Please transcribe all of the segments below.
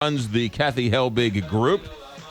Runs the Kathy Helbig Group.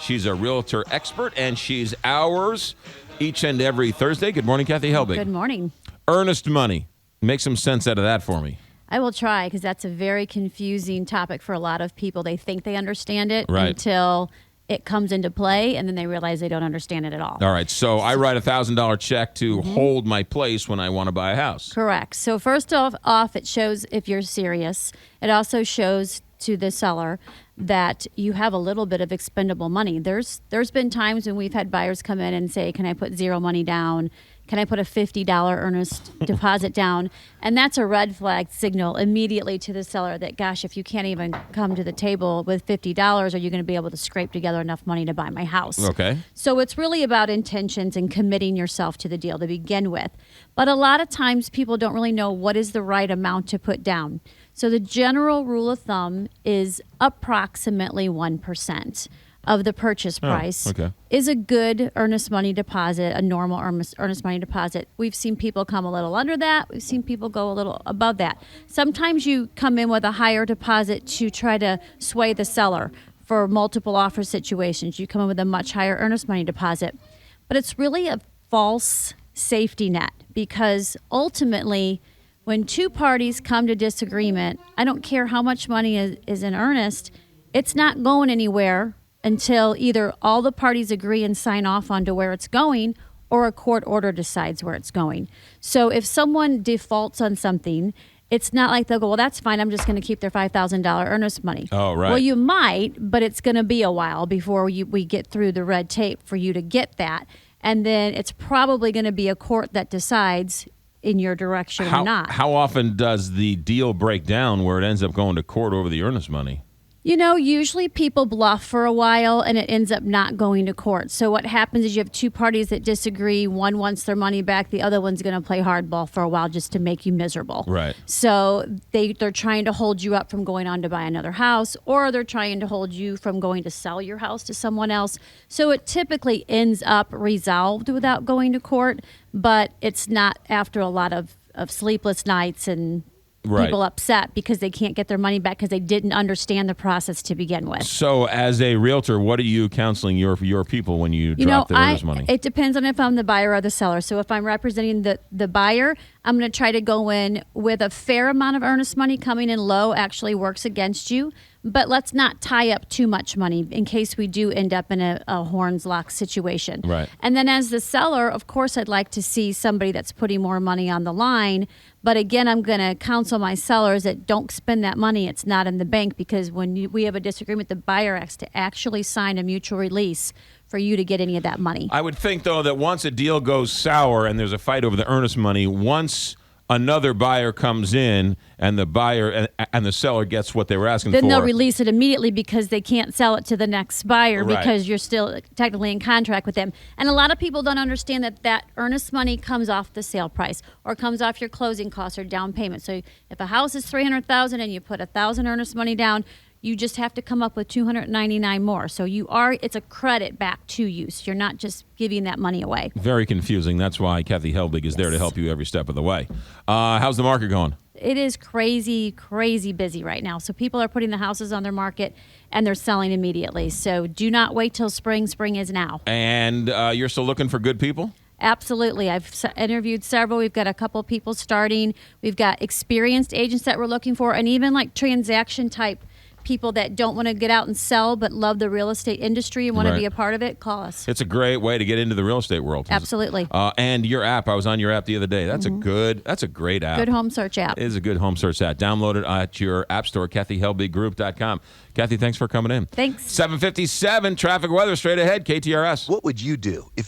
She's a realtor expert, and she's ours each and every Thursday. Good morning, Kathy Helbig. Good morning. Earnest money. Make some sense out of that for me. I will try, because that's a very confusing topic for a lot of people. They think they understand it Right. until it comes into play, and then they realize they don't understand it at all. All right, so I write a $1,000 check to hold my place when I want to buy a house. Correct. So first off, it shows if you're serious. It also shows to the seller that you have a little bit of expendable money. There's been times when we've had buyers come in and say, can I put zero money down? Can I put a $50 earnest deposit down? And that's a red flag signal immediately to the seller that, gosh, if you can't even come to the table with $50, are you going to be able to scrape together enough money to buy my house? Okay. So it's really about intentions and committing yourself to the deal to begin with. But a lot of times people don't really know what is the right amount to put down. So the general rule of thumb is approximately 1% of the purchase price is a good earnest money deposit, a normal earnest money deposit. We've seen people come a little under that. We've seen people go a little above that. Sometimes you come in with a higher deposit to try to sway the seller for multiple offer situations. You come in with a much higher earnest money deposit. But it's really a false safety net, because ultimately, when two parties come to disagreement, I don't care how much money is in earnest, it's not going anywhere until either all the parties agree and sign off onto where it's going, or a court order decides where it's going. So if someone defaults on something, it's not like they'll go, well, that's fine, I'm just going to keep their $5,000 earnest money. Oh, right. Well, you might, but it's going to be a while before we get through the red tape for you to get that. And then it's probably going to be a court that decides in your direction or not. How often does the deal break down where it ends up going to court over the earnest money? You know, usually people bluff for a while and it ends up not going to court. So what happens is you have two parties that disagree. One wants their money back. The other one's going to play hardball for a while just to make you miserable. Right. So they're trying to hold you up from going on to buy another house, or they're trying to hold you from going to sell your house to someone else. So it typically ends up resolved without going to court, but it's not after a lot of sleepless nights and people upset because they can't get their money back because they didn't understand the process to begin with. So as a realtor, what are you counseling your people when you drop their earnest money? It depends on if I'm the buyer or the seller. So if I'm representing the buyer, I'm going to try to go in with a fair amount of earnest money. Coming in low actually works against you. But let's not tie up too much money in case we do end up in a horns lock situation. Right. And then as the seller, of course, I'd like to see somebody that's putting more money on the line. But again, I'm going to counsel my sellers that don't spend that money. It's not in the bank, because when we have a disagreement, the buyer has to actually sign a mutual release for you to get any of that money. I would think, though, that once a deal goes sour and there's a fight over the earnest money, once another buyer comes in and the buyer and the seller gets what they were asking for, then they'll release it immediately, because they can't sell it to the next buyer because you're still technically in contract with them. And a lot of people don't understand that earnest money comes off the sale price or comes off your closing costs or down payment. So if a house is $300,000 and you put $1,000 earnest money down, you just have to come up with $299 more. So it's a credit back to you. So you're not just giving that money away. Very confusing. That's why Kathy Helbig is there to help you every step of the way. How's the market going? It is crazy, crazy busy right now. So people are putting the houses on their market and they're selling immediately. So do not wait till spring. Spring is now. And you're still looking for good people? Absolutely. I've interviewed several. We've got a couple people starting. We've got experienced agents that we're looking for, and even like transaction type people that don't want to get out and sell but love the real estate industry and want to be a part of it. Call us. It's a great way to get into the real estate world. Absolutely. And your app, I was on your app the other day. That's a great app. Good home search app. It is a good home search app. Download it at your app store, KathyHelbigGroup.com. Kathy, thanks for coming in. Thanks. 7:57, traffic weather straight ahead, KTRS. What would you do if you